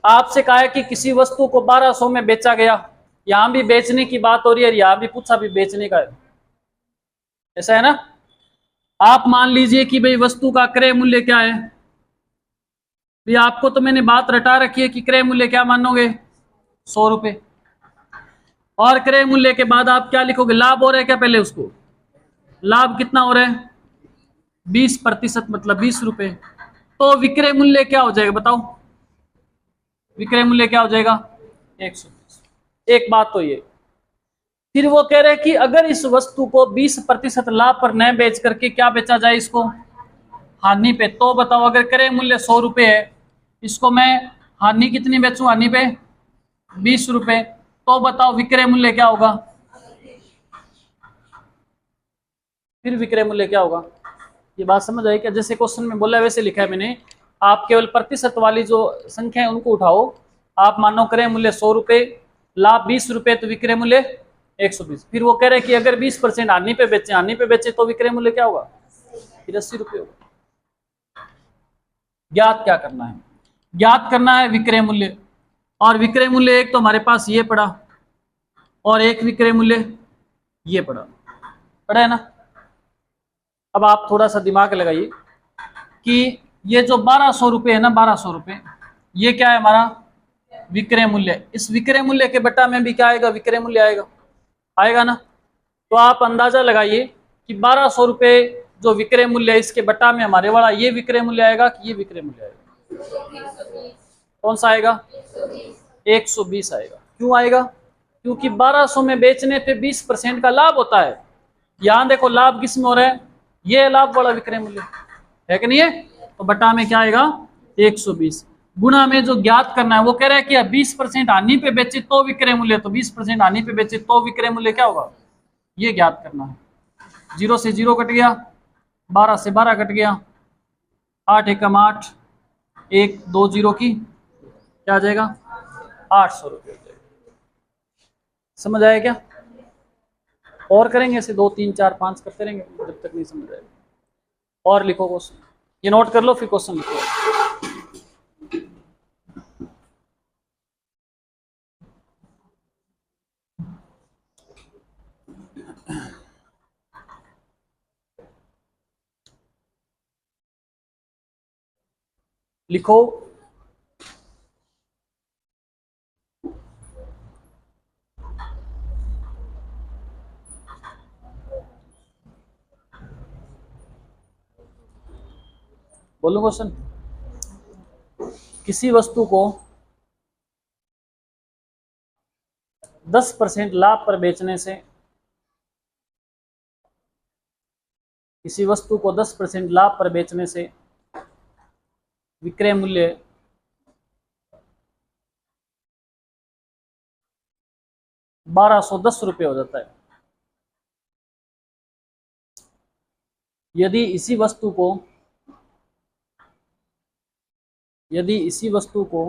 आपसे कहा है कि किसी वस्तु को 1200 में बेचा गया। यहां भी बेचने की बात हो रही है, यहां भी पूछा भी बेचने का है, ऐसा है ना? आप मान लीजिए कि भाई वस्तु का क्रय मूल्य क्या है। भाई आपको तो मैंने बात रटा रखी है कि क्रय मूल्य क्या मानोगे, 100 रुपए। और क्रय मूल्य के बाद आप क्या लिखोगे, लाभ हो रहा है क्या पहले उसको? लाभ कितना हो रहा है? 20%, मतलब 20 रुपए। तो विक्रय मूल्य क्या हो जाएगा बताओ? विक्रय मूल्य क्या हो जाएगा? 120। एक बात तो ये। फिर वो कह रहे हैं कि अगर इस वस्तु को 20% लाभ पर न बेच करके क्या बेचा जाए, इसको हानि पे। तो बताओ, अगर क्रय मूल्य 100 रुपए है, इसको मैं हानि कितनी बेचूं? हानि पे 20 रुपए। तो बताओ विक्रय मूल्य क्या होगा? फिर विक्रय मूल्य क्या होगा? ये बात समझ आई क्या? जैसे क्वेश्चन में बोला है वैसे लिखा है मैंने। आप केवल प्रतिशत वाली जो संख्या है उनको उठाओ। आप मानो क्रय मूल्य 100 रुपए, लाभ 20 रुपए, तो विक्रय मूल्य 120। फिर वो कह रहे हैं कि अगर 20% हानि पे बेचे तो विक्रय मूल्य क्या होगा? फिर 80 रुपये होगा। ज्ञात क्या करना है? ज्ञात करना है विक्रय मूल्य। और विक्रय मूल्य एक तो हमारे पास ये पड़ा, और एक विक्रय मूल्य ये पड़ा है ना? अब आप थोड़ा सा दिमाग लगाइए कि ये जो 1200 रुपये है ना, 1200 रुपये, ये क्या है हमारा? विक्रय मूल्य। इस विक्रय मूल्य के बट्टा में भी क्या आएगा? विक्रय मूल्य आएगा ना? तो आप अंदाजा लगाइए कि 1200 रुपये जो विक्रय मूल्य है, इसके बट्टा में हमारे वाला ये विक्रय मूल्य आएगा कि ये विक्रय मूल्य आएगा? कौन सा आएगा? 120 आएगा। क्यों आएगा? क्योंकि 1200 में बेचने पे 20% का लाभ होता है। यहां देखो लाभ किस में हो रहा है? ये लाभ वाला विक्रय मूल्य है कि नहीं है? तो बटा में क्या आएगा? 120। गुणा में जो ज्ञात करना है वो कह रहा है कि 20% हानि पे बेचे तो विक्रय मूल्य, तो 20% हानि पे बेचे तो विक्रय मूल्य क्या होगा, ये ज्ञात करना है। 0 से 0 कट गया, 12 से 12 कट गया, 8 एकम 8, 1 2 0 की क्या आ जाएगा? 800 रुपये। समझ आया क्या? और करेंगे ऐसे 2 3 4 5 करते रहेंगे जब तक नहीं समझ आएगा। और लिखो क्वेश्चन, ये नोट कर लो, फिर क्वेश्चन लिखो। लिखो बोलो क्वेश्चन। किसी वस्तु को 10% लाभ पर बेचने से, किसी वस्तु को 10% लाभ पर बेचने से विक्रय मूल्य 1210 रुपये हो जाता है। यदि इसी वस्तु को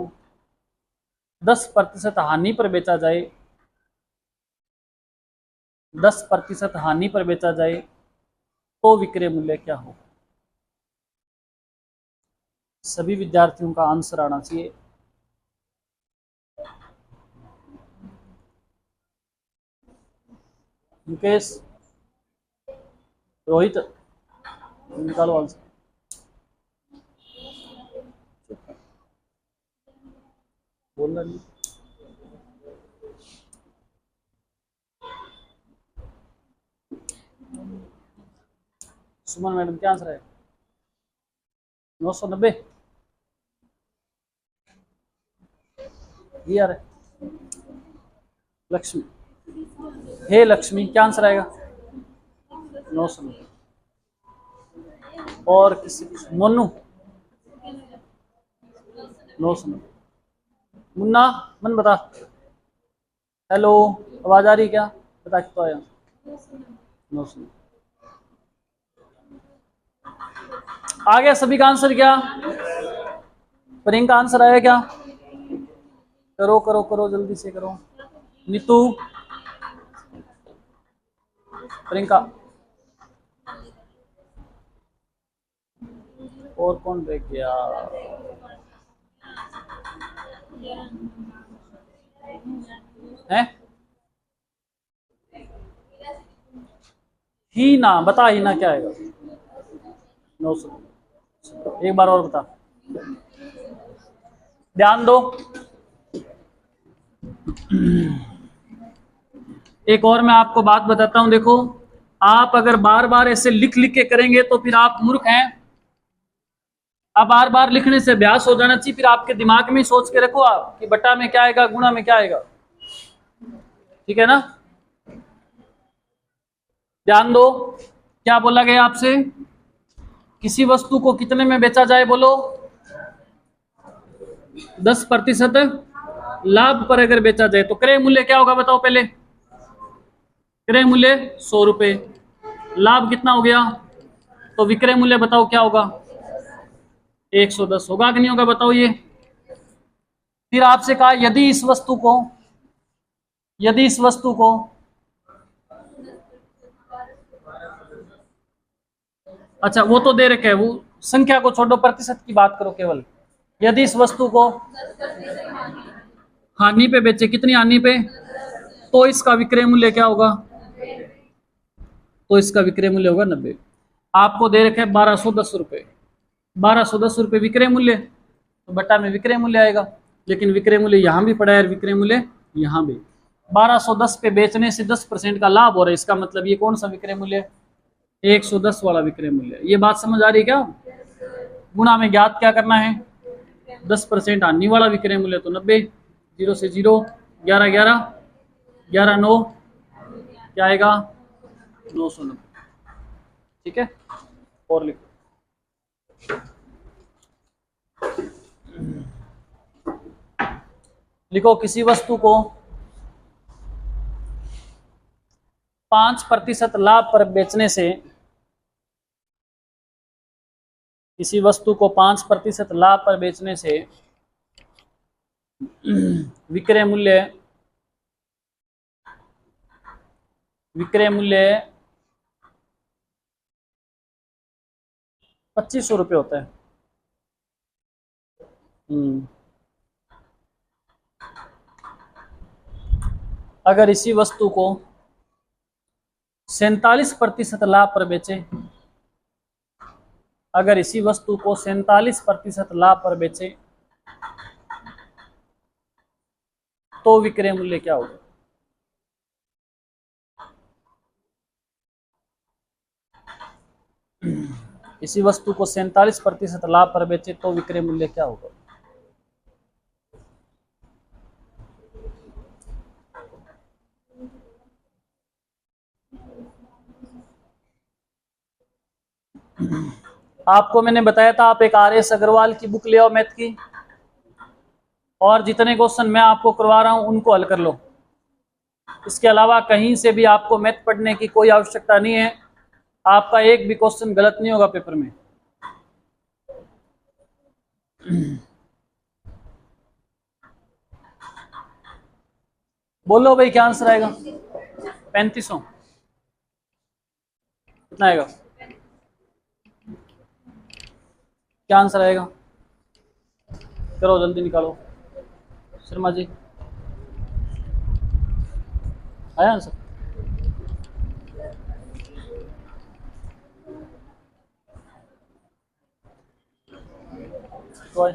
10% हानि पर बेचा जाए, 10% हानि पर बेचा जाए तो विक्रय मूल्य क्या हो? सभी विद्यार्थियों का आंसर आना चाहिए। मुकेश, रोहित, निकालो आंसर। बोलना नहीं। सुमन मैडम क्या आंसर है? 990। ये आ रहा है। लक्ष्मी, हे लक्ष्मी, क्या आंसर आएगा? 990। और किसी, मोनू, 990। मुन्ना, मन बता। हेलो, आवाज आ रही क्या? बता कितना आया? 990। आ गया सभी का आंसर क्या? प्रियंका आंसर आया क्या? करो करो करो, जल्दी से करो। नीतू, प्रियंका, और कौन रह गया? है ही ना, बता ही ना क्या आएगा? 900। एक बार और बता, ध्यान दो। एक और मैं आपको बात बताता हूं, देखो, आप अगर बार बार ऐसे लिख लिख के करेंगे तो फिर आप मूर्ख हैं। आप बार बार लिखने से अभ्यास हो जाना चाहिए, फिर आपके दिमाग में सोच के रखो आप कि बटा में क्या आएगा, गुणा में क्या आएगा। ठीक है ना? ध्यान दो, क्या बोला गया आपसे? किसी वस्तु को कितने में बेचा जाए, बोलो? 10% लाभ पर अगर बेचा जाए तो क्रय मूल्य क्या होगा, बताओ पहले। क्रय मूल्य 100 रुपए। लाभ कितना हो गया? तो विक्रय मूल्य बताओ क्या होगा? 110 होगा कि नहीं होगा, बताओ ये। फिर आपसे कहा यदि इस वस्तु को, यदि इस वस्तु को, अच्छा वो तो दे रखे है, वो संख्या को छोड़ो, प्रतिशत की बात करो केवल। यदि इस वस्तु को हानि पे बेचे, कितनी हानि पे? तो इसका विक्रय मूल्य क्या होगा? तो इसका विक्रय मूल्य होगा 90। आपको दे रखे 1210 रुपए, 1210 रुपए विक्रय मूल्य, तो बट्टा में विक्रय मूल्य आएगा। लेकिन विक्रय मूल्य यहां भी पड़ा है, विक्रय मूल्य यहां भी। 1210 पे बेचने से 10% का लाभ हो रहा है, इसका मतलब ये कौन सा विक्रय मूल्य? 110 वाला विक्रय मूल्य। ये बात समझ आ रही है क्या? गुणा में ज्ञात क्या करना है? 10% हानि वाला विक्रय मूल्य, तो 90। 0 से 0, 11 11, 11 9, क्या आएगा? 990। ठीक है, और लिखो। लिखो, किसी वस्तु को 5% लाभ पर बेचने से, किसी वस्तु को 5% लाभ पर बेचने से विक्रय मूल्य, विक्रय मूल्य 2500 रुपये होता है। अगर इसी वस्तु को 47% लाभ पर बेचे, अगर इसी वस्तु को 47% लाभ पर बेचे तो विक्रय मूल्य क्या होगा? इसी वस्तु को 47% लाभ पर बेचे तो विक्रय मूल्य क्या होगा? आपको मैंने बताया था आप एक आर एस अग्रवाल की बुक ले आओ मैथ की, और जितने क्वेश्चन मैं आपको करवा रहा हूं उनको हल कर लो। इसके अलावा कहीं से भी आपको मैथ पढ़ने की कोई आवश्यकता नहीं है। आपका एक भी क्वेश्चन गलत नहीं होगा पेपर में। बोलो भाई क्या आंसर आएगा? 3500। कितना आएगा? क्या आंसर आएगा? करो जल्दी निकालो शर्मा जी। आया आंसर? तो आए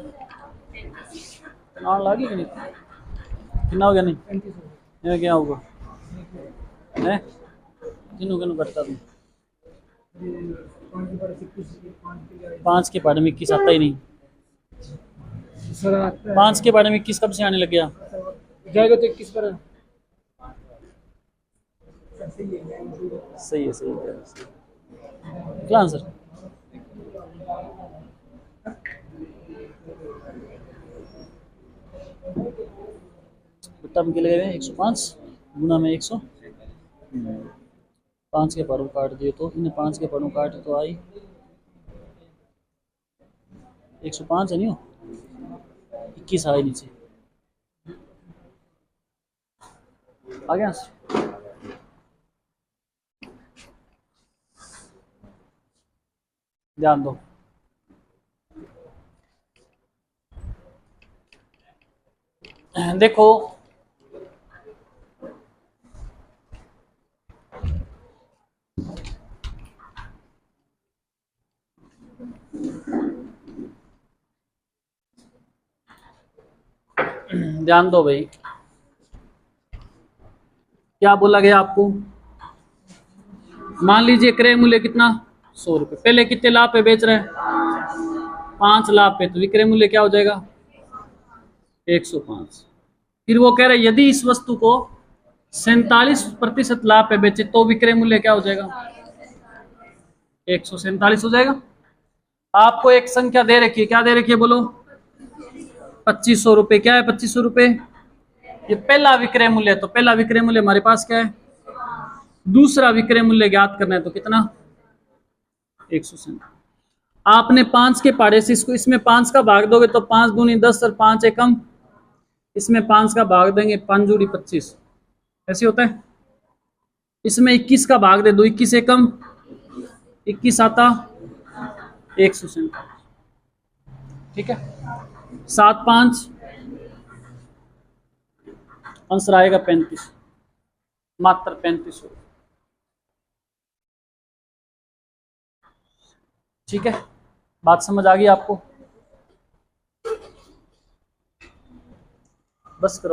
लागी कि नहीं? कितना हो गया? नहीं ये क्या होगा है? किनू किनू करता तुम? 5 के पहाड़ में 21 आता ही नहीं। 5 के पहाड़ में 21 कब से आने लग गया? जाएगा तो 21 पर। सही है सही है। क्या आंसर? बेटा के लगे हुए 105 गुना में 100। 5 के पहाड़ों काट दिए तो इन्हें 5 के पहाड़ों काटे तो आई 105 है नहीं हो 21 आई नीचे आ गया। ध्यान दो देखो ध्यान दो भाई, क्या बोला गया आपको? मान लीजिए क्रय मूल्य कितना 100 रुपये, पहले कितने लाभ पे बेच रहे हैं? 5 लाभ पे, तो विक्रय मूल्य क्या हो जाएगा? 105। फिर वो कह रहे यदि इस वस्तु को 47% लाभ पे बेचे तो विक्रय मूल्य क्या हो जाएगा? 147 हो जाएगा। आपको एक संख्या दे रखी है, क्या दे रखी है बोलो? 2500 रुपये। क्या है 2500 रुपये? ये पहला विक्रय मूल्य है, तो पहला विक्रय मूल्य हमारे पास क्या है? दूसरा विक्रय मूल्य ज्ञात करना है, तो कितना? 147। आपने 5 के पाड़े से इसको इसमें 5 का भाग दोगे तो 5 दूनी 10 और 5 एकम, इसमें 5 का भाग देंगे 5 जोड़ी 25, ऐसे होता है। इसमें 21 का भाग दे दो, 21 एकम 21 आता 147। ठीक है, 7 5 आंसर आएगा 35, मात्र 35। ठीक है, बात समझ आ गई आपको? बस करो।